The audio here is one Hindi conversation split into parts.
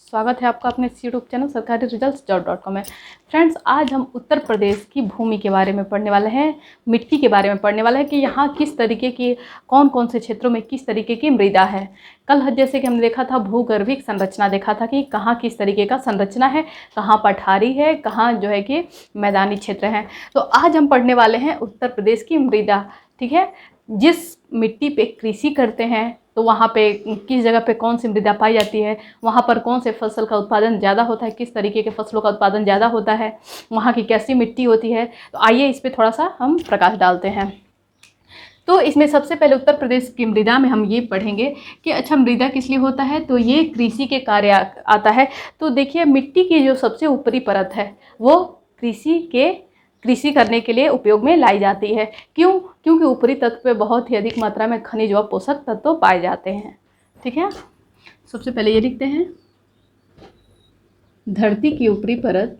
स्वागत है आपका अपने यूट्यूब चैनल सरकारी रिजल्ट्स .com में। फ्रेंड्स, आज हम उत्तर प्रदेश की भूमि के बारे में पढ़ने वाले हैं, मिट्टी के बारे में पढ़ने वाले हैं कि यहाँ किस तरीके की कौन कौन से क्षेत्रों में किस तरीके की मृदा है। कल जैसे कि हमने देखा था भूगर्भिक संरचना, देखा था कि कहाँ किस तरीके का संरचना है, कहाँ पठारी है, कहाँ जो है कि मैदानी क्षेत्र है। तो आज हम पढ़ने वाले हैं उत्तर प्रदेश की मृदा। ठीक है, जिस मिट्टी पे कृषि करते हैं तो वहाँ पे किस जगह पे कौन सी मृदा पाई जाती है, वहाँ पर कौन से फसल का उत्पादन ज़्यादा होता है, किस तरीके के फसलों का उत्पादन ज़्यादा होता है, वहाँ की कैसी मिट्टी होती है। तो आइए इस पर थोड़ा सा हम प्रकाश डालते हैं। तो इसमें सबसे पहले उत्तर प्रदेश की मृदा में हम ये पढ़ेंगे कि अच्छा मृदा किस लिए होता है, तो ये कृषि के कार्य आता है। तो देखिए मिट्टी की जो सबसे ऊपरी परत है वो कृषि करने के लिए उपयोग में लाई जाती है। क्यों? क्योंकि ऊपरी तत्व पे बहुत ही अधिक मात्रा में खनिज व पोषक तत्व पाए जाते हैं। ठीक है, सबसे पहले ये लिखते हैं, धरती की ऊपरी परत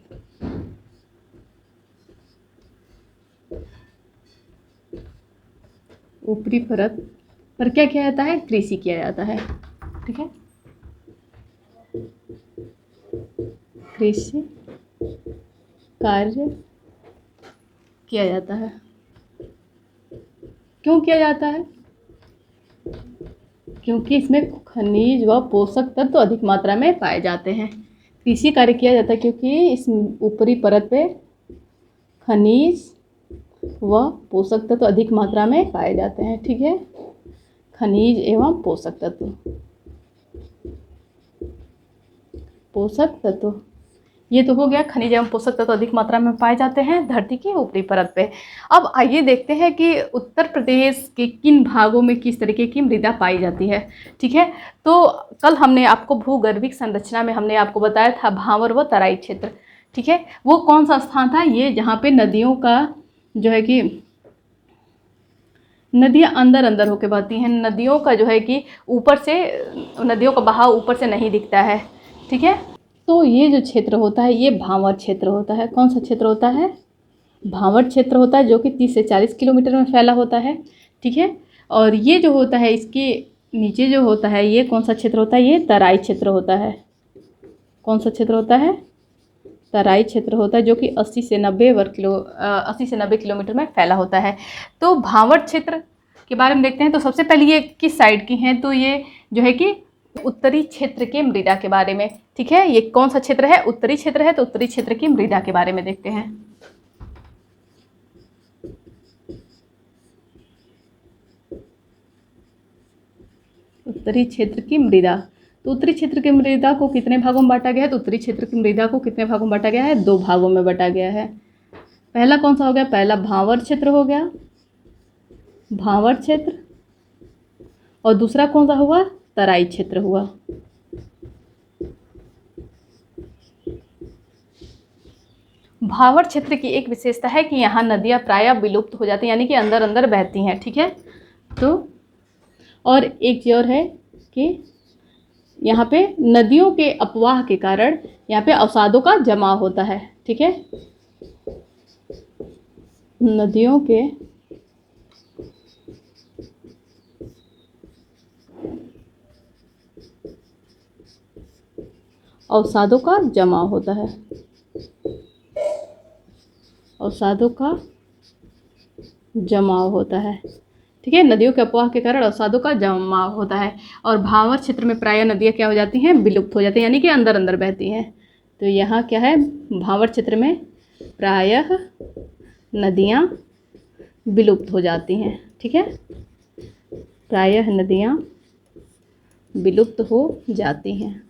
पर क्या किया जाता है, कृषि किया जाता है। ठीक है, कृषि कार्य किया जाता है। क्यों किया जाता है? क्योंकि इसमें खनिज व पोषक तत्व अधिक मात्रा में पाए जाते हैं। कृषि कार्य किया जाता है क्योंकि इस ऊपरी परत पे खनिज व पोषक तत्व अधिक मात्रा में पाए जाते हैं। ठीक है, खनिज एवं पोषक तत्व ये तो हो गया, खनिज एवं पोषक तत्व अधिक मात्रा में पाए जाते हैं धरती की ऊपरी परत पे। अब आइए देखते हैं कि उत्तर प्रदेश के किन भागों में किस तरीके की मृदा पाई जाती है। ठीक है, तो कल हमने आपको भूगर्भिक संरचना में हमने आपको बताया था भांवर व तराई क्षेत्र। ठीक है, वो कौन सा स्थान था, ये जहाँ पे नदियों का जो है कि नदियाँ अंदर होके बहती हैं, नदियों का जो है कि ऊपर से नदियों का बहाव ऊपर से नहीं दिखता है। ठीक है, तो ये जो क्षेत्र होता है ये भांवर क्षेत्र होता है। कौन सा क्षेत्र होता है? भांवर क्षेत्र होता है, जो कि 30 से 40 किलोमीटर में फैला होता है। ठीक है, और ये जो होता है इसके नीचे जो होता है ये कौन सा क्षेत्र होता है, ये तराई क्षेत्र होता है। कौन सा क्षेत्र होता है? तराई क्षेत्र होता है, जो कि 80 से 90 किलोमीटर में फैला होता है। तो भांवर क्षेत्र के बारे में देखते हैं। तो सबसे पहले ये किस साइड की हैं, तो ये जो है कि उत्तरी क्षेत्र के मृदा के बारे में। ठीक है, ये कौन सा क्षेत्र है? उत्तरी क्षेत्र है। तो उत्तरी क्षेत्र की मृदा के बारे में देखते हैं। उत्तरी क्षेत्र की मृदा, तो उत्तरी क्षेत्र की मृदा को कितने भागों में बांटा गया है? तो उत्तरी क्षेत्र की मृदा को कितने भागों में बांटा गया है? 2 भागों में बांटा गया है। पहला कौन सा हो गया? पहला भांवर क्षेत्र हो गया, भांवर क्षेत्र, और दूसरा कौन सा हुआ? तराई क्षेत्र हुआ। भांवर क्षेत्र की एक विशेषता है कि यहाँ नदियाँ प्रायः विलुप्त हो जाती हैं, यानी कि अंदर बहती हैं। ठीक है, तो और एक चीज़ और है कि यहाँ पे नदियों के अपवाह के कारण यहाँ पे अवसादों का जमाव होता है। ठीक है, नदियों के अवसादों का जमाव होता है, अवसादों का जमाव होता है। ठीक है, नदियों के अपवाह के कारण अवसादों का जमाव होता है। और भांवर क्षेत्र में प्रायः नदियाँ क्या हो जाती हैं? विलुप्त हो जाती हैं, यानी कि अंदर बहती हैं। तो यहाँ क्या है, भांवर क्षेत्र में प्रायः नदियाँ विलुप्त हो जाती हैं। ठीक है, प्रायः नदियाँ विलुप्त हो जाती हैं।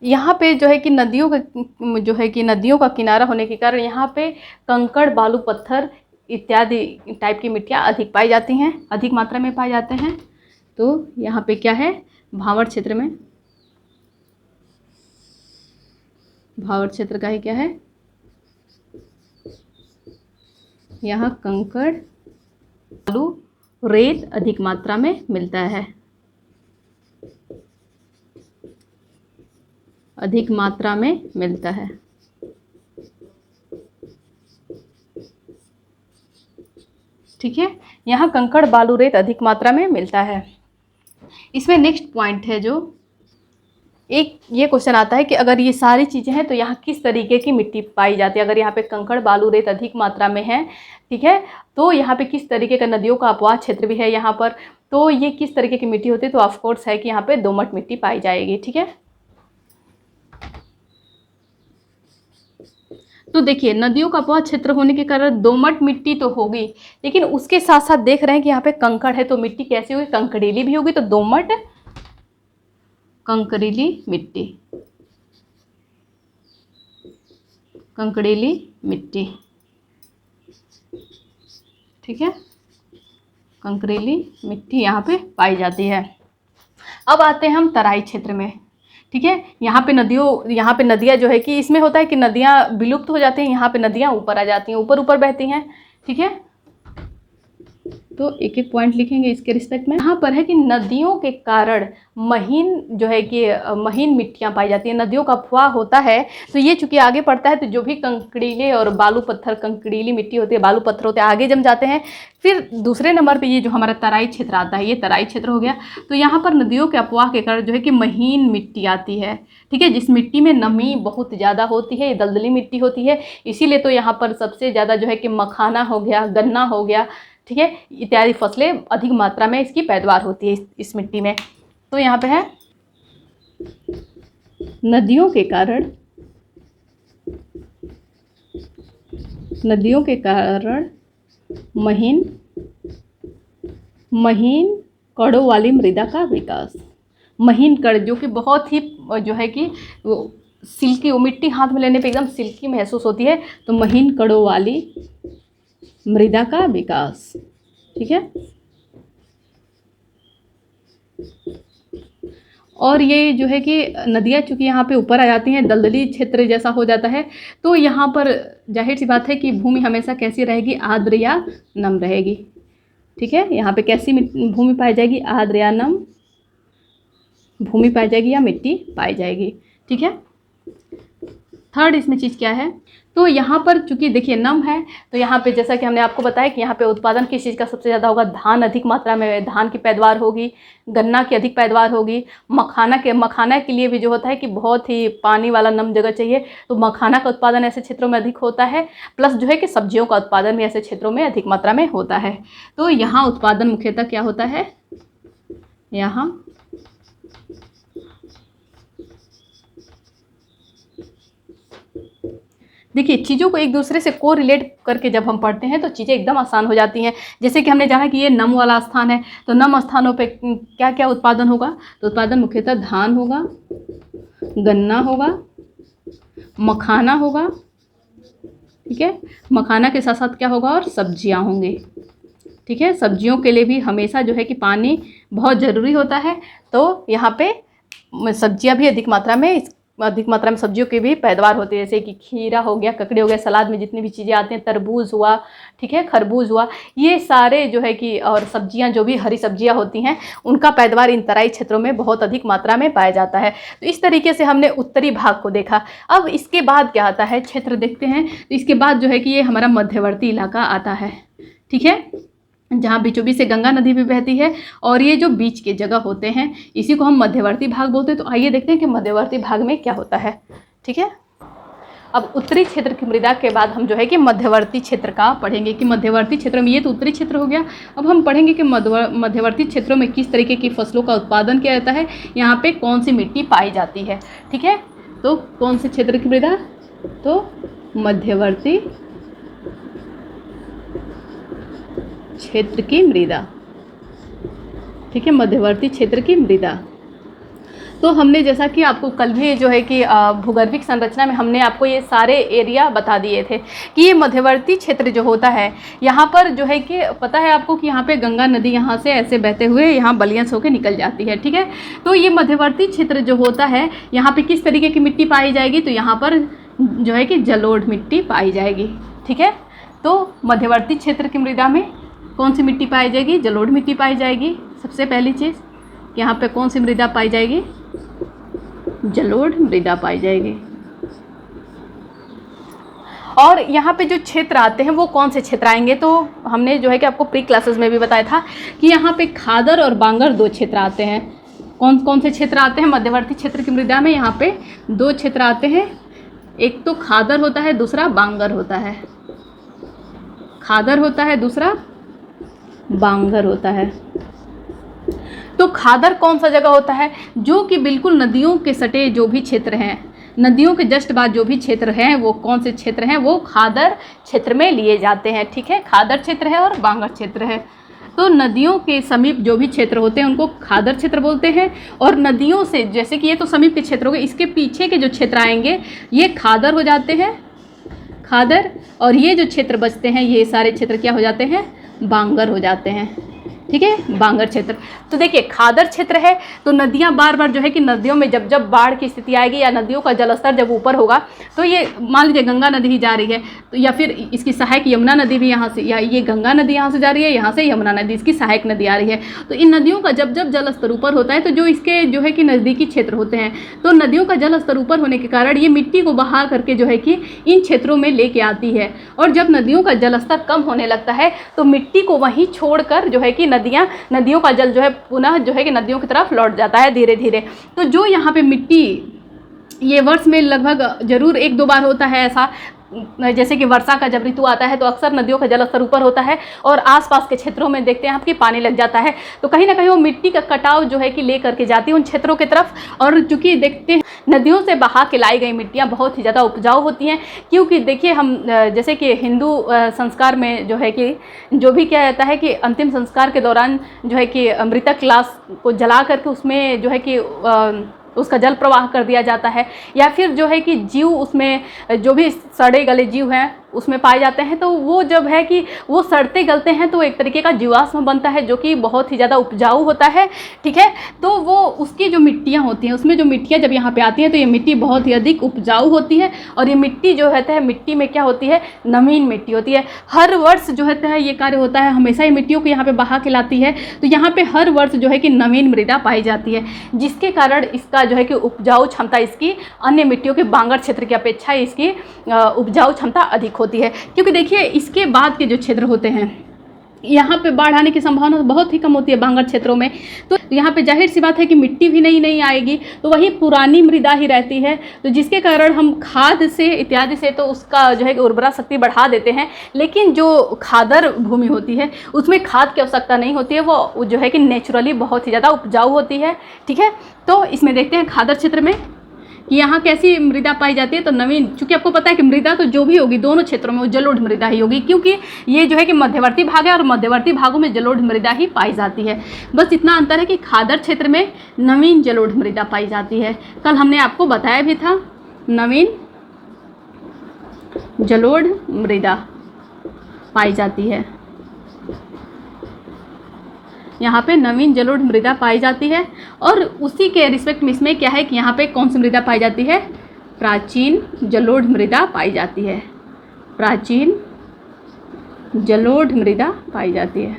यहाँ पे जो है कि नदियों का किनारा होने के कारण यहाँ पे कंकड़, बालू, पत्थर इत्यादि टाइप की मिट्टियाँ अधिक पाई जाती हैं, अधिक मात्रा में पाए जाते हैं। तो यहाँ पे क्या है, भांवर क्षेत्र में, भांवर क्षेत्र का ही क्या है, यहाँ कंकड़, बालू, रेत अधिक मात्रा में मिलता है, अधिक मात्रा में मिलता है। ठीक है, यहाँ कंकड़, बालू, रेत अधिक मात्रा में मिलता है। इसमें नेक्स्ट पॉइंट है जो एक ये क्वेश्चन आता है कि अगर ये सारी चीज़ें हैं तो यहाँ किस तरीके की मिट्टी पाई जाती है। अगर यहाँ पे कंकड़ बालू रेत अधिक मात्रा में है, ठीक है, तो यहाँ पे किस तरीके का नदियों का अपवाह क्षेत्र भी है यहाँ पर, तो ये किस तरीके की मिट्टी होती है, तो ऑफकोर्स है कि यहाँ पे दोमट मिट्टी पाई जाएगी। ठीक है, तो देखिए नदियों का अपवाह क्षेत्र होने के कारण दोमट मिट्टी तो होगी, लेकिन उसके साथ साथ देख रहे हैं कि यहाँ पे कंकड़ है, तो मिट्टी कैसी होगी, कंकड़ीली भी होगी, तो दोमट कंकड़ीली मिट्टी, कंकड़ीली मिट्टी, ठीक है, कंकड़ीली मिट्टी यहाँ पे पाई जाती है। अब आते हैं हम तराई क्षेत्र में। ठीक है, यहाँ पे नदियाँ जो है कि इसमें होता है कि नदियाँ विलुप्त हो जाती हैं, यहाँ पे नदियाँ ऊपर आ जाती हैं, ऊपर ऊपर बहती हैं। ठीक है, तो एक एक पॉइंट लिखेंगे इसके रिस्पेक्ट में। यहाँ पर है कि नदियों के कारण महीन जो है कि महीन मिट्टियाँ पाई जाती हैं, नदियों का अफवाह होता है, तो ये चूंकि आगे पड़ता है तो जो भी कंकड़ीले और बालू पत्थर, कंकड़ीली मिट्टी होती है, बालू पत्थर होते हैं, आगे जम जाते हैं। फिर दूसरे नंबर पे ये जो हमारा तराई क्षेत्र आता है, ये तराई क्षेत्र हो गया, तो यहाँ पर नदियों के अफवाह के कारण जो है कि महीन मिट्टी आती है। ठीक है, जिस मिट्टी में नमी बहुत ज़्यादा होती है, ये दलदली मिट्टी होती है, इसीलिए तो यहाँ पर सबसे ज़्यादा जो है कि मखाना हो गया, गन्ना हो गया, ठीक है, इत्यादि फसलें अधिक मात्रा में इसकी पैदावार होती है इस मिट्टी में। तो यहाँ पे है नदियों के कारण महीन कड़ों वाली मृदा का विकास। महीन कड़ जो कि बहुत ही जो है कि सिल्की, वो मिट्टी हाथ में लेने पे एकदम सिल्की महसूस होती है, तो महीन कड़ों वाली मृदा का विकास। ठीक है, और ये जो है कि नदियाँ चूँकि यहाँ पे ऊपर आ जाती हैं, दलदली क्षेत्र जैसा हो जाता है, तो यहाँ पर जाहिर सी बात है कि भूमि हमेशा कैसी रहेगी, आर्द्र या नम रहेगी। ठीक है, यहाँ पे कैसी भूमि पाई जाएगी, आर्द्र या नम भूमि पाई जाएगी या मिट्टी पाई जाएगी। ठीक है, थर्ड इसमें चीज़ क्या है, तो यहाँ पर चूंकि देखिए नम है, तो यहाँ पे जैसा कि हमने आपको बताया कि यहाँ पे उत्पादन किस चीज़ का सबसे ज़्यादा होगा, धान अधिक मात्रा में धान की पैदावार होगी, गन्ना की अधिक पैदावार होगी, मखाना के लिए भी जो होता है कि बहुत ही पानी वाला नम जगह चाहिए, तो मखाना का उत्पादन ऐसे क्षेत्रों में अधिक होता है, प्लस जो है कि सब्जियों का उत्पादन भी ऐसे क्षेत्रों में अधिक मात्रा में होता है। तो यहाँ उत्पादन मुख्यतः क्या होता है, यहाँ देखिए चीज़ों को एक दूसरे से को रिलेट करके जब हम पढ़ते हैं तो चीज़ें एकदम आसान हो जाती हैं। जैसे कि हमने जाना कि ये नम वाला स्थान है, तो नम स्थानों पे क्या क्या उत्पादन होगा, तो उत्पादन मुख्यतः धान होगा, गन्ना होगा, मखाना होगा। ठीक है, मखाना के साथ साथ क्या होगा, और सब्जियां होंगी। ठीक है, सब्जियों के लिए भी हमेशा जो है कि पानी बहुत ज़रूरी होता है, तो यहाँ पे सब्जियां भी अधिक मात्रा में सब्जियों की भी पैदावार होती है, जैसे कि खीरा हो गया, ककड़ी हो गया, सलाद में जितनी भी चीज़ें आती हैं, तरबूज हुआ, ठीक है, खरबूज हुआ, ये सारे जो है कि और सब्जियां जो भी हरी सब्जियां होती हैं उनका पैदावार इन तराई क्षेत्रों में बहुत अधिक मात्रा में पाया जाता है। तो इस तरीके से हमने उत्तरी भाग को देखा। अब इसके बाद क्या आता है, क्षेत्र देखते हैं, तो इसके बाद जो है कि ये हमारा मध्यवर्ती इलाका आता है। ठीक है, जहाँ बीचों बीच से गंगा नदी भी बहती है, और ये जो बीच के जगह होते हैं इसी को हम मध्यवर्ती भाग बोलते हैं। तो आइए देखते हैं कि मध्यवर्ती भाग में क्या होता है। ठीक है, अब उत्तरी क्षेत्र की मृदा के बाद हम जो है कि मध्यवर्ती क्षेत्र का पढ़ेंगे कि मध्यवर्ती क्षेत्र में, ये तो उत्तरी क्षेत्र हो गया, अब हम पढ़ेंगे कि मध्यवर्ती क्षेत्रों में किस तरीके की फसलों का उत्पादन किया जाता है, यहाँ पे कौन सी मिट्टी पाई जाती है। ठीक है, तो कौन से क्षेत्र की मृदा, तो मध्यवर्ती क्षेत्र की मृदा। ठीक है, मध्यवर्ती क्षेत्र की मृदा। तो हमने जैसा कि आपको कल भी जो है कि भूगर्भिक संरचना में हमने आपको ये सारे एरिया बता दिए थे कि ये मध्यवर्ती क्षेत्र जो होता है, यहाँ पर जो है कि पता है आपको कि यहाँ पे गंगा नदी यहाँ से ऐसे बहते हुए यहाँ बलिया से होकर निकल जाती है। ठीक है, तो ये मध्यवर्ती क्षेत्र जो होता है, यहाँ पे किस तरीके की मिट्टी पाई जाएगी, तो यहाँ पर जो है कि जलोढ़ मिट्टी पाई जाएगी। ठीक है, तो मध्यवर्ती क्षेत्र की मृदा में कौन सी मिट्टी पाई जाएगी, जलोढ़ मिट्टी पाई जाएगी। सबसे पहली चीज़ यहाँ पे कौन सी मृदा पाई जाएगी, जलोढ़ मृदा पाई जाएगी। और यहाँ पे जो क्षेत्र आते हैं वो कौन से क्षेत्र आएंगे, तो हमने जो है कि आपको प्री क्लासेस में भी बताया था कि यहाँ पे खादर और बांगर दो क्षेत्र आते हैं। कौन कौन से क्षेत्र आते हैं मध्यवर्ती क्षेत्र की मृदा में? यहाँ पे 2 क्षेत्र आते हैं, एक तो खादर होता है, दूसरा बांगर होता है। खादर होता है, दूसरा बांगर होता है। तो खादर कौन सा जगह होता है? जो कि बिल्कुल नदियों के सटे जो भी क्षेत्र हैं, नदियों के जस्ट बाद जो भी क्षेत्र हैं, वो कौन से क्षेत्र हैं? वो खादर क्षेत्र में लिए जाते हैं। ठीक है, खादर क्षेत्र है और बांगर क्षेत्र है। तो नदियों के समीप जो भी क्षेत्र होते हैं उनको खादर क्षेत्र बोलते हैं, और नदियों से, जैसे कि ये तो समीप के क्षेत्र हो गए, इसके पीछे के जो क्षेत्र आएंगे ये खादर हो जाते हैं, खादर। और ये जो क्षेत्र बचते हैं ये सारे क्षेत्र क्या हो जाते हैं? बांगर हो जाते हैं। ठीक है, बांगर क्षेत्र। तो देखिए खादर क्षेत्र है तो नदियाँ बार बार जो है कि नदियों में जब जब बाढ़ की स्थिति आएगी या नदियों का जलस्तर जब ऊपर होगा, तो ये मान लीजिए गंगा नदी ही जा रही है तो, या फिर इसकी सहायक यमुना नदी भी यहाँ से, या ये गंगा नदी यहाँ से जा रही है, यहाँ से यमुना नदी इसकी सहायक नदी आ रही है, तो इन नदियों का जब जब जलस्तर ऊपर होता है तो जो इसके जो है कि नज़दीकी क्षेत्र होते हैं, तो नदियों का जलस्तर ऊपर होने के कारण ये मिट्टी को बहा करके जो है कि इन क्षेत्रों में लेके आती है, और जब नदियों का जलस्तर कम होने लगता है तो मिट्टी को वहीं छोड़कर जो है कि नदियों का जल जो है पुनः जो है कि नदियों की तरफ लौट जाता है धीरे धीरे। तो जो यहाँ पे मिट्टी, ये वर्ष में लगभग जरूर 1-2 बार होता है ऐसा, जैसे कि वर्षा का जब ऋतु आता है तो अक्सर नदियों का जलस्तर ऊपर होता है और आसपास के क्षेत्रों में देखते हैं आपकी पानी लग जाता है, तो कहीं ना कहीं वो मिट्टी का कटाव जो है कि ले करके जाती है उन क्षेत्रों की तरफ। और चूँकि देखते हैं नदियों से बहा के लाई गई मिट्टियाँ बहुत ही ज़्यादा उपजाऊ होती हैं, क्योंकि देखिए हम जैसे कि हिंदू संस्कार में जो है कि जो भी किया जाता है कि अंतिम संस्कार के दौरान जो है कि मृतक लाश को जला करके उसमें जो है कि उसका जल प्रवाह कर दिया जाता है, या फिर जो है कि जीव उसमें जो भी सड़े गले जीव हैं उसमें पाए जाते हैं, तो वो जब है कि वो सड़ते गलते हैं तो एक तरीके का जीवाश्म बनता है जो कि बहुत ही ज़्यादा उपजाऊ होता है। ठीक है, तो वो उसकी जो मिट्टियाँ होती हैं उसमें जो मिट्टियाँ जब यहाँ पे आती हैं तो ये मिट्टी बहुत ही अधिक उपजाऊ होती है, और ये मिट्टी जो रहता है मिट्टी में क्या होती है? नवीन मिट्टी होती है। हर वर्ष जो रहता है ये कार्य होता है, हमेशा ये मिट्टियों को यहाँ पर बहा के लाती है, तो यहाँ पर हर वर्ष जो है कि नवीन मृदा पाई जाती है, जिसके कारण इसका जो है कि उपजाऊ क्षमता इसकी अन्य मिट्टियों के बांगर क्षेत्र की अपेक्षा इसकी उपजाऊ क्षमता अधिक होती है। क्योंकि देखिए इसके बाद के जो क्षेत्र होते हैं यहाँ पे बाढ़ आने की संभावना बहुत ही कम होती है बांगर क्षेत्रों में, तो यहाँ पे जाहिर सी बात है कि मिट्टी भी नहीं आएगी, तो वही पुरानी मृदा ही रहती है, तो जिसके कारण हम खाद से इत्यादि से तो उसका जो है कि उर्वरा शक्ति बढ़ा देते हैं, लेकिन जो खादर भूमि होती है उसमें खाद की आवश्यकता नहीं होती है, वो जो है कि नेचुरली बहुत ही ज़्यादा उपजाऊ होती है। ठीक है, तो इसमें देखते हैं खादर क्षेत्र में कि यहाँ कैसी मृदा पाई जाती है। तो नवीन, चूँकि आपको पता है कि मृदा तो जो भी होगी दोनों क्षेत्रों में वो जलोढ़ मृदा ही होगी, क्योंकि ये जो है कि मध्यवर्ती भाग है और मध्यवर्ती भागों में जलोढ़ मृदा ही पाई जाती है। बस इतना अंतर है कि खादर क्षेत्र में नवीन जलोढ़ मृदा पाई जाती है। कल हमने आपको बताया भी था, नवीन जलोढ़ मृदा पाई जाती है, यहाँ पे नवीन जलोढ़ मृदा पाई जाती है। और उसी के रिस्पेक्ट में इसमें क्या है कि यहाँ पे कौन सी मृदा पाई जाती है? प्राचीन जलोढ़ मृदा पाई जाती है, प्राचीन जलोढ़ मृदा पाई जाती है,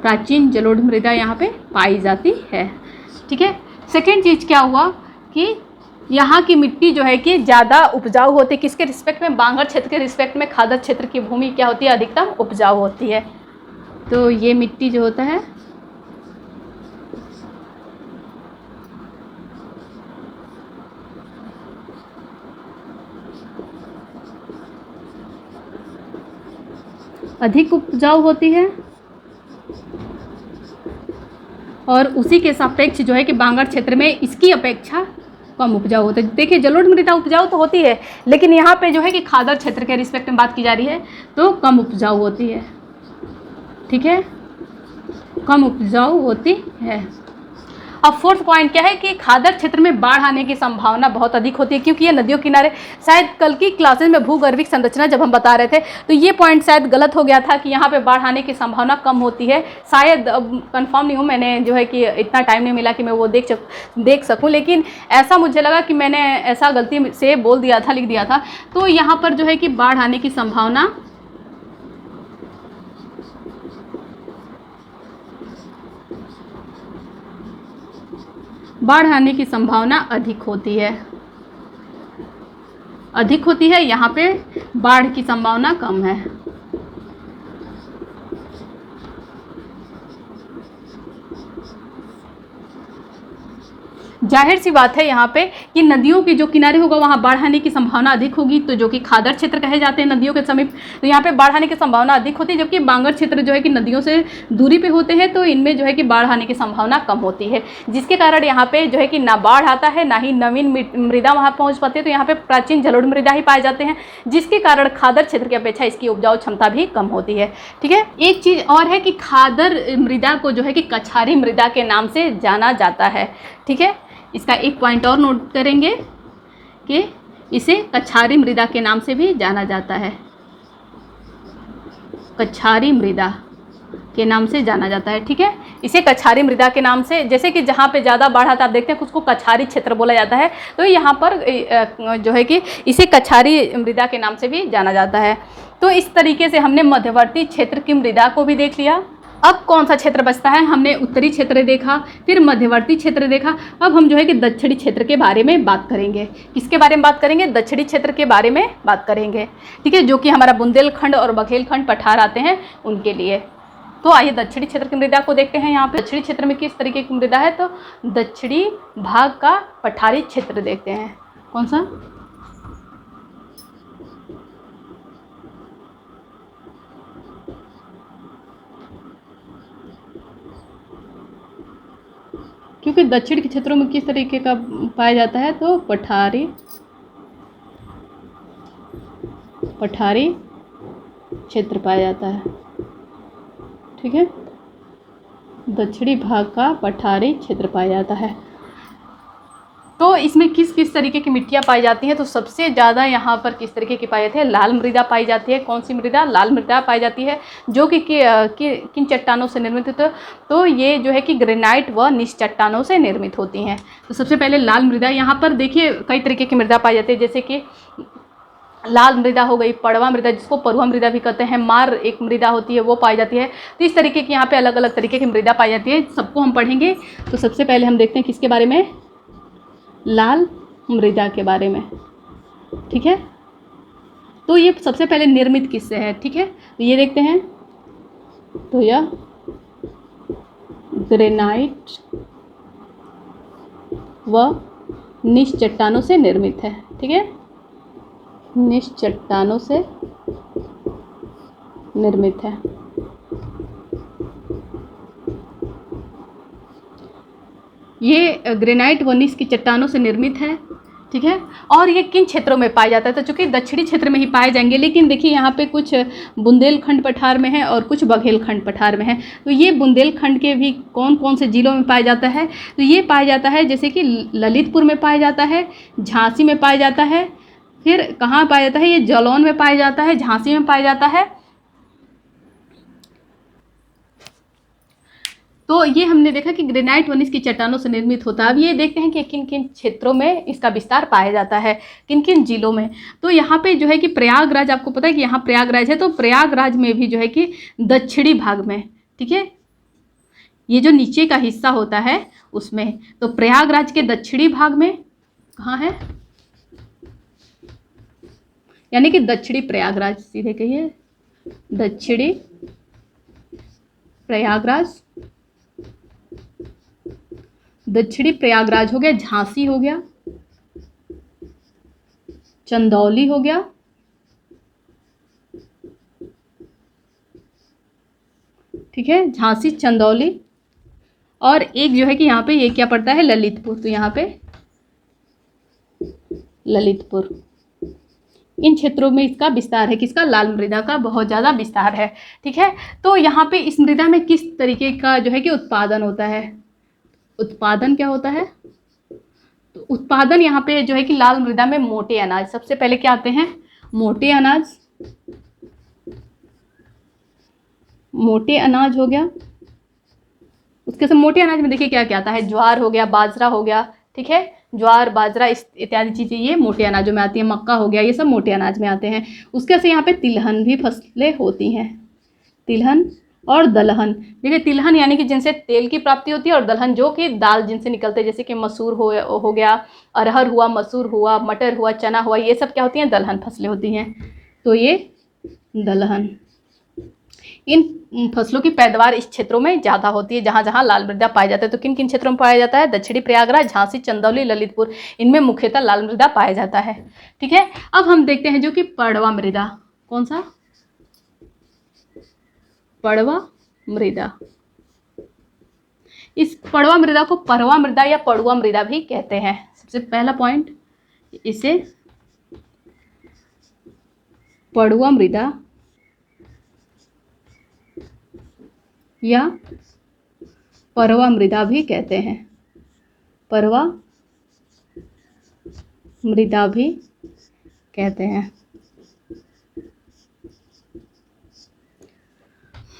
प्राचीन जलोढ़ मृदा यहाँ पे पाई जाती है। ठीक है, सेकेंड चीज़ क्या हुआ कि यहाँ की मिट्टी जो है कि ज़्यादा उपजाऊ होती है, किसके रिस्पेक्ट में? बांगर क्षेत्र के रिस्पेक्ट में खादर क्षेत्र की भूमि क्या होती है? अधिकतम उपजाऊ होती है। तो ये मिट्टी जो होता है अधिक उपजाऊ होती है, और उसी के सापेक्ष जो है कि बांगर क्षेत्र में इसकी अपेक्षा कम उपजाऊ होता है। देखिए जलोढ़ मृदा उपजाऊ तो होती है, लेकिन यहाँ पे जो है कि खादर क्षेत्र के रिस्पेक्ट में बात की जा रही है तो कम उपजाऊ होती है। ठीक है, कम उपजाऊ होती है। अब फोर्थ पॉइंट क्या है कि खादर क्षेत्र में बाढ़ आने की संभावना बहुत अधिक होती है, क्योंकि ये नदियों किनारे, शायद कल की क्लासेस में भूगर्भिक संरचना जब हम बता रहे थे तो ये पॉइंट शायद गलत हो गया था कि यहाँ पे बाढ़ आने की संभावना कम होती है। शायद अब कंफर्म नहीं हूँ, मैंने जो है कि इतना टाइम नहीं मिला कि मैं वो देख सकूँ, लेकिन ऐसा मुझे लगा कि मैंने ऐसा गलती से बोल दिया था, लिख दिया था। तो यहाँ पर जो है कि बाढ़ आने की संभावना अधिक होती है, यहाँ पे बाढ़ की संभावना कम है। जाहिर सी बात है यहाँ पे कि नदियों के जो किनारे होगा वहाँ बाढ़ आने की संभावना अधिक होगी, तो जो कि खादर क्षेत्र कहे जाते हैं नदियों के समीप, तो यहाँ पे बाढ़ आने की संभावना अधिक होती है। जबकि बांगर क्षेत्र जो है कि नदियों से दूरी पे होते हैं, तो इनमें जो है कि बाढ़ आने की संभावना कम होती है, जिसके कारण यहाँ पे जो है कि ना बाढ़ आता है ना ही नवीन मृदा वहाँ पहुँच पाती है। तो यहाँ पे प्राचीन जलोढ़ मृदा ही पाए जाते हैं, जिसके कारण खादर क्षेत्र की अपेक्षा इसकी उपजाऊ क्षमता भी कम होती है। ठीक है, एक चीज़ और है कि खादर मृदा को जो है कि कछारी मृदा के नाम से जाना जाता है। ठीक है, इसका एक पॉइंट और नोट करेंगे कि इसे कछारी मृदा के नाम से भी जाना जाता है, कछारी मृदा के नाम से जाना जाता है। ठीक है, इसे कछारी मृदा के नाम से, जैसे कि जहाँ पे ज़्यादा बाढ़ आता है आप देखते हैं उसको कछारी क्षेत्र बोला जाता है, तो यहाँ पर जो है कि इसे कछारी मृदा के नाम से भी जाना जाता है। तो इस तरीके से हमने मध्यवर्ती क्षेत्र की मृदा को भी देख लिया। अब कौन सा क्षेत्र बचता है? हमने उत्तरी क्षेत्र देखा, फिर मध्यवर्ती क्षेत्र देखा। अब हम जो है कि दक्षिणी क्षेत्र के बारे में बात करेंगे। किसके बारे में बात करेंगे? दक्षिणी क्षेत्र के बारे में बात करेंगे। ठीक है, जो कि हमारा बुंदेलखंड और बघेलखंड पठार आते हैं उनके लिए। तो आइए दक्षिणी क्षेत्र की मृदा को देखते हैं। यहाँ पे दक्षिणी क्षेत्र में किस तरीके की मृदा है, तो दक्षिणी भाग का पठारी क्षेत्र देखते हैं। कौन सा? क्योंकि दक्षिण के क्षेत्रों में किस तरीके का पाया जाता है, तो पठारी क्षेत्र पाया जाता है। ठीक है, दक्षिणी भाग का पठारी क्षेत्र पाया जाता है। तो इसमें किस किस तरीके की मिट्टियाँ पाई जाती हैं, तो सबसे ज़्यादा यहाँ पर किस तरीके की पाई जाती है? लाल मृदा पाई जाती है। कौन सी मृदा? लाल मृदा पाई जाती है, जो कि किन चट्टानों से निर्मित होती है? तो ये जो है कि ग्रेनाइट व निश चट्टानों से निर्मित होती हैं। तो सबसे पहले लाल मृदा, यहाँ पर देखिए कई तरीके की मृदा पाई जाती है, जैसे कि लाल मृदा हो गई, पड़वा मृदा जिसको परुआ मृदा भी कहते हैं, मार एक मृदा होती है वो पाई जाती है। तो इस तरीके की यहाँ पे अलग अलग तरीके की मृदा पाई जाती है, सबको हम पढ़ेंगे। तो सबसे पहले हम देखते हैं किसके बारे में? लाल मृदा के बारे में। ठीक है, तो ये सबसे पहले निर्मित किससे है? ठीक है, तो ये देखते हैं, तो यह ग्रेनाइट व निश चट्टानों से निर्मित है। ठीक है, निश चट्टानों से निर्मित है। ये ग्रेनाइट व निश की चट्टानों से निर्मित है। ठीक है, और ये किन क्षेत्रों में पाया जाता है? तो चूँकि दक्षिणी क्षेत्र में ही पाए जाएंगे, लेकिन देखिए यहाँ पे कुछ बुंदेलखंड पठार में है और कुछ बघेलखंड पठार में है। तो ये बुंदेलखंड के भी कौन कौन से जिलों में पाया जाता है? तो ये पाया जाता है जैसे कि ललितपुर में पाया जाता है, झांसी में पाया जाता है, फिर कहाँ पाया जाता है? ये जालौन में पाया जाता है, झांसी में पाया जाता है। तो ये हमने देखा कि ग्रेनाइट व निश की चट्टानों से निर्मित होता है। अब ये देखते हैं कि किन किन क्षेत्रों में इसका विस्तार पाया जाता है, किन किन जिलों में। तो यहाँ पे जो है कि प्रयागराज, आपको पता है कि यहाँ प्रयागराज है, तो प्रयागराज में भी जो है कि दक्षिणी भाग में, ठीक है, ये जो नीचे का हिस्सा होता है उसमें, तो प्रयागराज के दक्षिणी भाग में कहाँ है? यानी कि दक्षिणी प्रयागराज, सीधे कहिए दक्षिणी प्रयागराज। दक्षिणी प्रयागराज हो गया, झांसी हो गया, चंदौली हो गया, ठीक है, झांसी चंदौली, और एक जो है कि यहाँ पे ये क्या पड़ता है? ललितपुर। तो यहाँ पे ललितपुर, इन क्षेत्रों में इसका विस्तार है। किसका? लाल मृदा का बहुत ज़्यादा विस्तार है। ठीक है, तो यहाँ पे इस मृदा में किस तरीके का जो है कि उत्पादन होता है? उत्पादन क्या होता है? तो उत्पादन यहाँ पे जो है कि लाल मृदा में मोटे अनाज, सबसे पहले क्या आते हैं? मोटे अनाज, मोटे अनाज हो गया। उसके साथ मोटे अनाज में देखिए क्या क्या आता है? ज्वार हो गया, बाजरा हो गया, ठीक है, ज्वार बाजरा इत्यादि चीज़ें ये मोटे अनाजों में आती हैं। मक्का हो गया, ये सब मोटे अनाज में आते हैं। उसके से यहाँ पे तिलहन भी फसलें होती हैं, तिलहन और दलहन। देखिए तिलहन यानी कि जिनसे तेल की प्राप्ति होती है, और दलहन जो कि दाल जिनसे निकलते हैं, जैसे कि मसूर हो गया, अरहर हुआ, मसूर हुआ, मटर हुआ, चना हुआ, ये सब क्या होती हैं? दलहन फसलें होती हैं। तो ये दलहन, इन फसलों की पैदावार इस क्षेत्रों में ज़्यादा होती है जहाँ जहाँ लाल मृदा पाया जाता है। तो किन किन क्षेत्रों में पाया जाता है? दक्षिणी प्रयागराज, झांसी, चंदौली, ललितपुर, इनमें मुख्यतः लाल मृदा पाया जाता है। ठीक है, अब हम देखते हैं जो कि पड़वा मृदा। कौन सा? पड़वा मृदा। इस पड़वा मृदा को परवा मृदा या पड़ुआ मृदा भी कहते हैं। सबसे पहला पॉइंट, इसे पड़ुआ मृदा या परवा मृदा भी कहते हैं। परवा मृदा भी कहते हैं।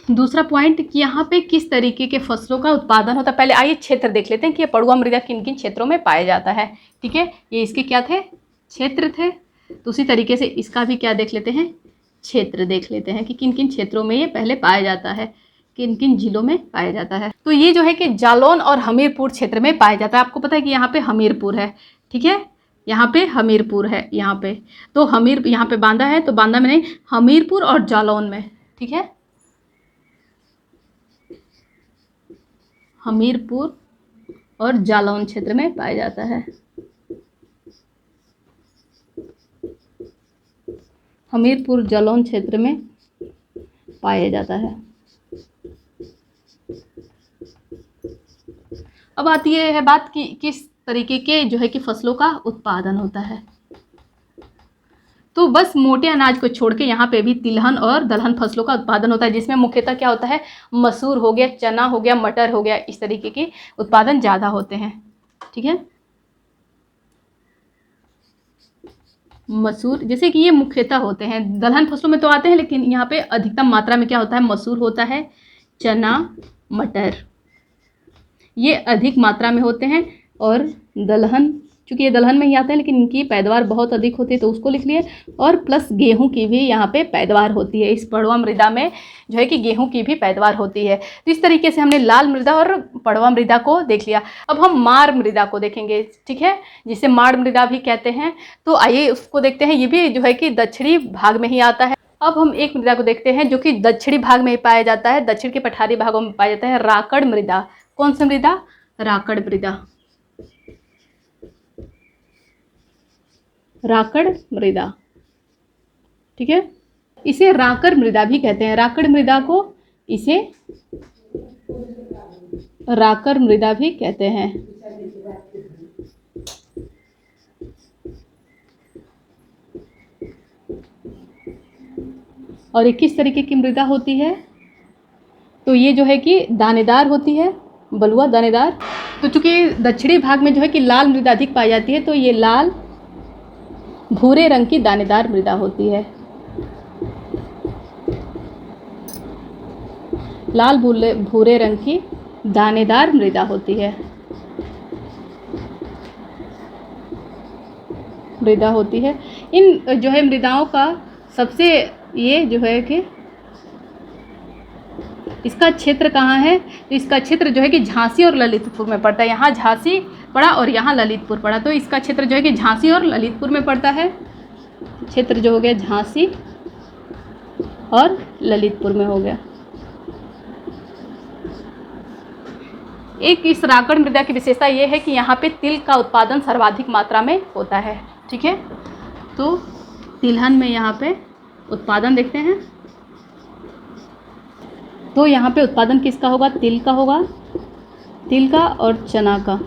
दूसरा पॉइंट कि यहाँ पे किस तरीके के फसलों का उत्पादन होता है। पहले आइए क्षेत्र देख लेते हैं कि ये पड़ुआ मृदा किन किन क्षेत्रों में पाया जाता है। ठीक है, ये इसके क्या थे? क्षेत्र थे। तो उसी तरीके से इसका भी क्या देख लेते हैं? क्षेत्र देख लेते हैं कि किन किन क्षेत्रों में ये पहले पाया जाता है, किन किन जिलों में पाया जाता है। तो ये जो है कि जालौन और हमीरपुर क्षेत्र में पाया जाता है। आपको पता है कि यहाँ पे हमीरपुर है। ठीक है, यहाँ पे हमीरपुर है, यहाँ पे तो यहाँ पे बांदा है, तो बांदा में नहीं, हमीरपुर और जालौन में। ठीक है, हमीरपुर और जालौन क्षेत्र में पाया जाता है। हमीरपुर जालौन क्षेत्र में पाया जाता है। अब आती है बात कि किस तरीके के जो है कि फसलों का उत्पादन होता है। तो बस मोटे अनाज को छोड़ के यहाँ पे भी तिलहन और दलहन फसलों का उत्पादन होता है, जिसमें मुख्यतः क्या होता है? मसूर हो गया, चना हो गया, मटर हो गया, इस तरीके के उत्पादन ज़्यादा होते हैं। ठीक है, मसूर जैसे कि ये मुख्यतः होते हैं। दलहन फसलों में तो आते हैं, लेकिन यहाँ पे अधिकतम मात्रा में क्या होता है? मसूर होता है, चना, मटर, ये अधिक मात्रा में होते हैं। और दलहन, चूँकि ये दलहन में ही आते हैं, लेकिन इनकी पैदावार बहुत अधिक होती है, तो उसको लिख लिए। और प्लस गेहूं की भी यहाँ पे पैदावार होती है। इस पड़वा मृदा में जो है कि गेहूं की भी पैदावार होती है। तो इस तरीके से हमने लाल मृदा और पड़वा मृदा को देख लिया। अब हम मार मृदा को देखेंगे। ठीक है, जिसे माड़ मृदा भी कहते हैं। तो आइए उसको देखते हैं। ये भी जो है कि दक्षिणी भाग में ही आता है। अब हम एक मृदा को देखते हैं जो कि दक्षिणी भाग में ही पाया जाता है, दक्षिण के पठारी भागों में पाया जाता है, राकड़ मृदा। कौन सी मृदा? राकड़ मृदा। राकड़ मृदा। ठीक है, इसे राकड़ मृदा भी कहते हैं। राकड़ मृदा को इसे राकड़ मृदा भी कहते हैं। और ये किस तरीके की मृदा होती है? तो ये जो है कि दानेदार होती है, बलुआ दानेदार। तो चूंकि दक्षिणी भाग में जो है कि लाल मृदा अधिक पाई जाती है, तो ये लाल भूरे रंग की दानेदार मृदा होती है। लाल भूरे रंग की दानेदार मृदा होती है, मृदा होती है। इन जो है मृदाओं का सबसे ये जो है कि इसका क्षेत्र कहाँ है? तो इसका क्षेत्र जो है कि झांसी और ललितपुर में पड़ता है। यहाँ झांसी पड़ा और यहाँ ललितपुर पड़ा, तो इसका क्षेत्र जो है कि झांसी और ललितपुर में पड़ता है। क्षेत्र जो हो गया झांसी और ललितपुर में हो गया। एक इस राकड़ मृदा की विशेषता ये है कि यहाँ पे तिल का उत्पादन सर्वाधिक मात्रा में होता है। ठीक है, तो तिलहन में यहाँ पे उत्पादन देखते हैं। तो यहाँ पे उत्पादन किसका होगा? तिल का होगा। तिल का और चना का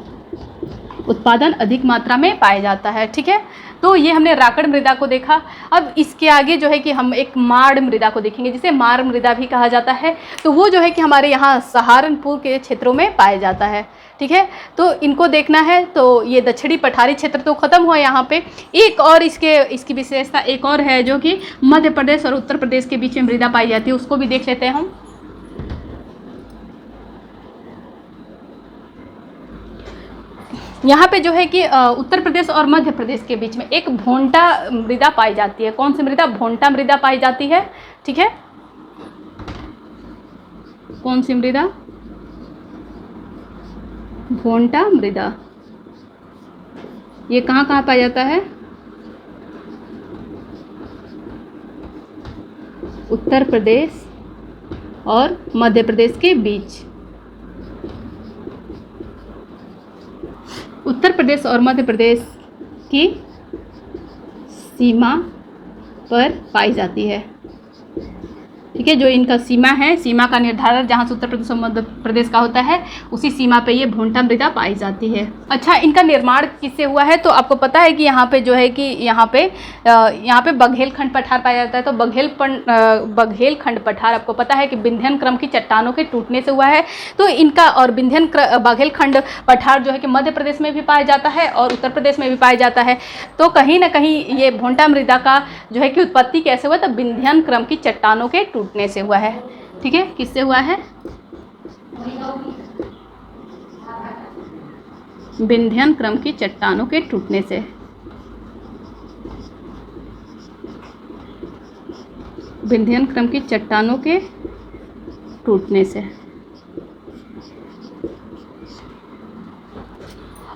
उत्पादन अधिक मात्रा में पाया जाता है। ठीक है, तो ये हमने राकड़ मृदा को देखा। अब इसके आगे जो है कि हम एक माड़ मृदा को देखेंगे, जिसे मार मृदा भी कहा जाता है। तो वो जो है कि हमारे यहाँ सहारनपुर के क्षेत्रों में पाया जाता है। ठीक है, तो इनको देखना है। तो ये दक्षिणी पठारी क्षेत्र तो ख़त्म हुआ यहाँ पे। एक और इसकी विशेषता एक और है जो कि मध्य प्रदेश और उत्तर प्रदेश के बीच में मृदा पाई जाती है, उसको भी देख लेते हैं हम। यहाँ पे जो है कि उत्तर प्रदेश और मध्य प्रदेश के बीच में एक भोंटा मृदा पाई जाती है। कौन सी मृदा? भोंटा मृदा पाई जाती है। ठीक है, कौन सी मृदा? भोंटा मृदा। ये कहाँ कहाँ पाया जाता है? उत्तर प्रदेश और मध्य प्रदेश के बीच। उत्तर प्रदेश और मध्य प्रदेश की सीमा पर पाई जाती है। ठीक है, जो इनका सीमा है, सीमा का निर्धारण जहाँ से उत्तर प्रदेश और मध्य प्रदेश का होता है, उसी सीमा पे ये भोंटा मृदा पाई जाती है। अच्छा, इनका निर्माण किससे हुआ है? तो आपको पता है कि यहाँ पे जो है कि यहाँ पे बघेलखंड पठार पाया जाता है। तो बघेलखंड पठार आपको पता है कि विंध्यन क्रम की चट्टानों के टूटने से हुआ है। तो इनका और बघेलखंड पठार जो है कि मध्य प्रदेश में भी पाया जाता है और उत्तर प्रदेश में भी पाया जाता है। तो कहीं ना कहीं ये भोंटा मृदा का जो है कि उत्पत्ति कैसे हुआ? तो विंध्यन क्रम की चट्टानों के टूटने से हुआ है। ठीक है, किससे हुआ है? विंध्यन क्रम की चट्टानों के टूटने से। विंध्यन क्रम की चट्टानों के टूटने से।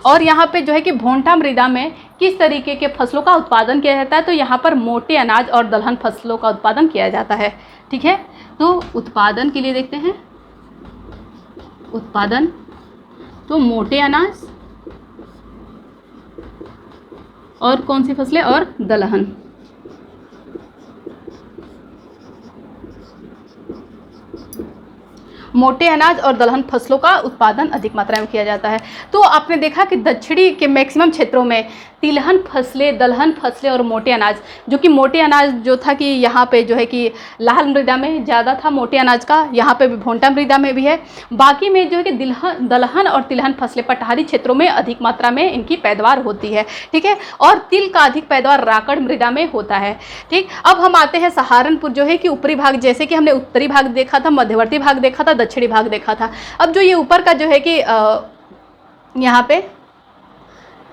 और यहाँ पे जो है कि भोंटा मृदा में किस तरीके के फसलों का उत्पादन किया जाता है? तो यहाँ पर मोटे अनाज और दलहन फसलों का उत्पादन किया जाता है। ठीक है, तो उत्पादन के लिए देखते हैं। उत्पादन तो मोटे अनाज और कौन सी फसलें? और दलहन। मोटे अनाज और दलहन फसलों का उत्पादन अधिक मात्रा में किया जाता है। तो आपने देखा कि दक्षिणी के मैक्सिमम क्षेत्रों में तिलहन फसलें, दलहन फसलें और मोटे अनाज, जो कि मोटे अनाज जो था कि यहाँ पे जो है कि लाल मृदा में ज़्यादा था मोटे अनाज का, यहाँ पे भी भोंटा मृदा में भी है। बाकी में जो है कि दलहन और तिलहन फसलें पठारी क्षेत्रों में अधिक मात्रा में इनकी पैदावार होती है। ठीक है, और तिल का अधिक पैदावार राकड़ मृदा में होता है। ठीक, अब हम आते हैं सहारनपुर जो है कि ऊपरी भाग, जैसे कि हमने उत्तरी भाग देखा था, मध्यवर्ती भाग देखा था, दक्षिणी भाग देखा था। अब जो ये ऊपर का जो है कि यहाँ पे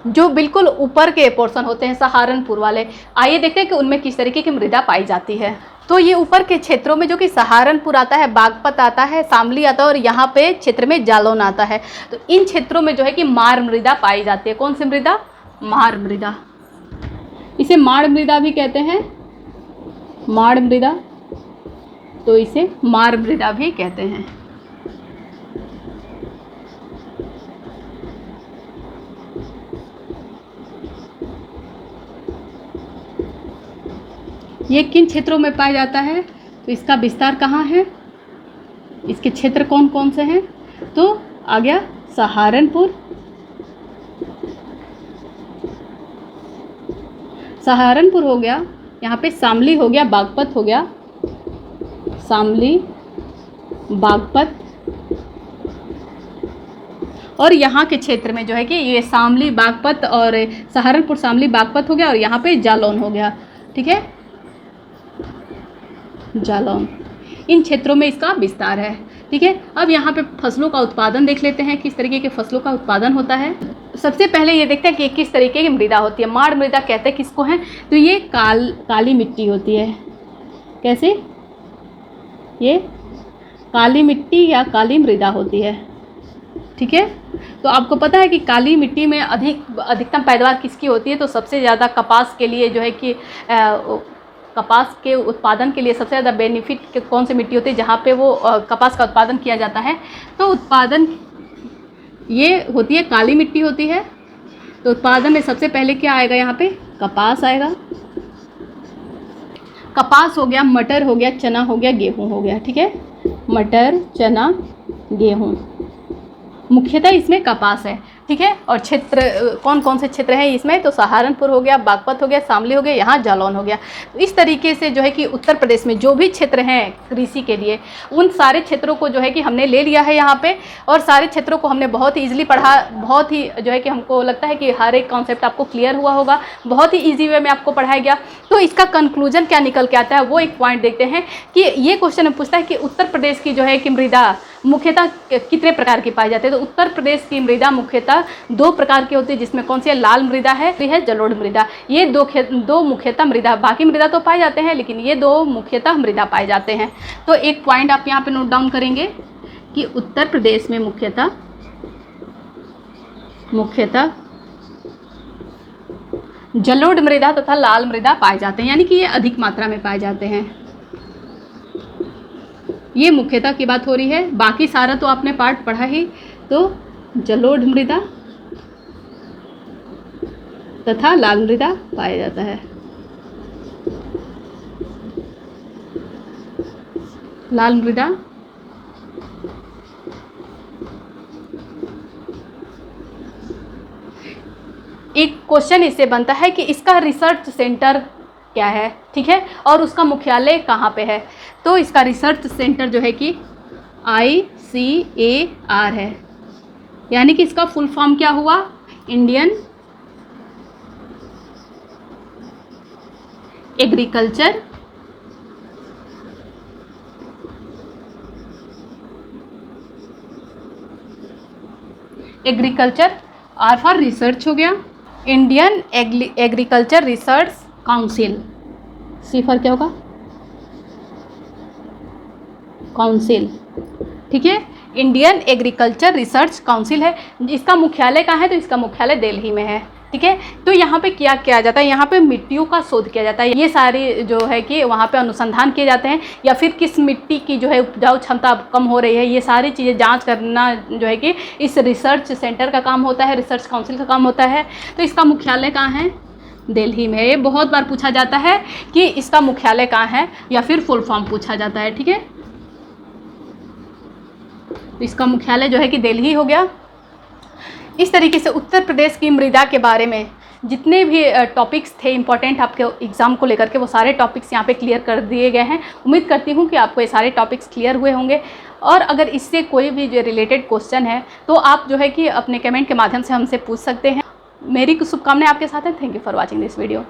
जो बिल्कुल ऊपर के पोर्शन होते हैं सहारनपुर वाले, आइए देखते हैं कि उनमें किस तरीके की मृदा पाई जाती है। तो ये ऊपर के क्षेत्रों में जो कि सहारनपुर आता है, बागपत आता है, शामली आता है और यहाँ पे क्षेत्र में जालौन आता है। तो इन क्षेत्रों में जो है कि मार मृदा पाई जाती है। कौन सी मृदा? मार मृदा। इसे माड़ मृदा भी कहते हैं, माड़ मृदा। तो इसे मार मृदा भी कहते हैं। ये किन क्षेत्रों में पाया जाता है? तो इसका विस्तार कहाँ है? इसके क्षेत्र कौन कौन से हैं? तो आ गया सहारनपुर, सहारनपुर हो गया, यहाँ पे शामली हो गया, बागपत हो गया, शामली, बागपत, और यहाँ के क्षेत्र में जो है कि ये शामली, बागपत और सहारनपुर, शामली, बागपत हो गया और यहाँ पे जालौन हो गया। ठीक है, जालौन, इन क्षेत्रों में इसका विस्तार है। ठीक है, अब यहाँ पे फसलों का उत्पादन देख लेते हैं, किस तरीके के फसलों का उत्पादन होता है। सबसे पहले ये देखते हैं कि किस तरीके की मृदा होती है। माड़ मृदा कहते हैं किसको है? तो ये काली मिट्टी होती है। कैसे? ये काली मिट्टी या काली मृदा होती है। ठीक है, तो आपको पता है कि काली मिट्टी में अधिकतम पैदावार किसकी होती है? तो सबसे ज़्यादा कपास के लिए जो है कि कपास के उत्पादन के लिए सबसे ज़्यादा बेनिफिट कौन सी मिट्टी होती है जहाँ पे वो कपास का उत्पादन किया जाता है? तो उत्पादन ये होती है काली मिट्टी होती है। तो उत्पादन में सबसे पहले क्या आएगा? यहाँ पे कपास आएगा। कपास हो गया, मटर हो गया, चना हो गया, गेहूँ हो गया। ठीक है, मटर, चना, गेहूँ, मुख्यतः इसमें कपास है। ठीक है, और क्षेत्र कौन कौन से क्षेत्र हैं इसमें? तो सहारनपुर हो गया, बागपत हो गया, शामली हो गया, यहाँ जालौन हो गया। तो इस तरीके से जो है कि उत्तर प्रदेश में जो भी क्षेत्र हैं कृषि के लिए, उन सारे क्षेत्रों को जो है कि हमने ले लिया है यहाँ पे, और सारे क्षेत्रों को हमने बहुत ही ईजिली पढ़ा। बहुत ही जो है कि हमको लगता है कि हर एक कॉन्सेप्ट आपको क्लियर हुआ होगा, बहुत ही ईजी वे में आपको पढ़ाया गया। तो इसका कंक्लूजन क्या निकल के आता है वो एक पॉइंट देखते हैं कि ये क्वेश्चन में पूछता है कि उत्तर प्रदेश की जो है कि मृदा मुख्यतः कितने प्रकार की पाई जाती है? तो उत्तर प्रदेश की मृदा मुख्यतः 2 प्रकार की होती है, जिसमें कौन सी है? लाल मृदा है जलोढ़ मृदा। ये दो मुख्यतः मृदा, बाकी मृदा तो पाए जाते हैं लेकिन ये 2 मुख्यतः मृदा पाए जाते हैं। तो एक पॉइंट आप यहाँ पे नोट डाउन करेंगे कि उत्तर प्रदेश में मुख्यतः जलोढ़ मृदा तथा लाल मृदा पाए जाते हैं, यानी कि ये अधिक मात्रा में पाए जाते हैं। ये मुख्यतः की बात हो रही है, बाकी सारा तो आपने पार्ट पढ़ा ही। तो जलोढ़ मृदा तथा लाल मृदा पाया जाता है। लाल मृदा एक क्वेश्चन इससे बनता है कि इसका रिसर्च सेंटर क्या है, ठीक है, और उसका मुख्यालय कहाँ पे है। तो इसका रिसर्च सेंटर जो है कि ICAR है, यानी कि इसका फुल फॉर्म क्या हुआ, Indian agriculture R for research हो गया, Indian agriculture research council, C for क्या होगा, काउंसिल, ठीक है, इंडियन एग्रीकल्चर रिसर्च काउंसिल है। इसका मुख्यालय कहाँ है, तो इसका मुख्यालय दिल्ली में है, ठीक है। तो यहाँ पे क्या किया जाता है, यहाँ पे मिट्टियों का शोध किया जाता है। ये सारे जो है कि वहाँ पे अनुसंधान किए जाते हैं, या फिर किस मिट्टी की जो है उपजाऊ क्षमता कम हो रही है, ये सारी चीज़ें जांच करना जो है कि इस रिसर्च सेंटर का काम होता है, रिसर्च काउंसिल का काम होता है। तो इसका मुख्यालय कहाँ है, दिल्ली में। ये बहुत बार पूछा जाता है कि इसका मुख्यालय कहाँ है, या फिर फुल फॉर्म पूछा जाता है, ठीक है। तो इसका मुख्यालय जो है कि दिल्ली हो गया। इस तरीके से उत्तर प्रदेश की मृदा के बारे में जितने भी टॉपिक्स थे इंपॉर्टेंट आपके एग्ज़ाम को लेकर के, वो सारे टॉपिक्स यहाँ पे क्लियर कर दिए गए हैं। उम्मीद करती हूँ कि आपको ये सारे टॉपिक्स क्लियर हुए होंगे, और अगर इससे कोई भी जो रिलेटेड क्वेश्चन है तो आप जो है कि अपने कमेंट के माध्यम से हमसे पूछ सकते हैं। मेरी कुछ शुभकामनाएं आपके साथ हैं। Thank you for watching this video.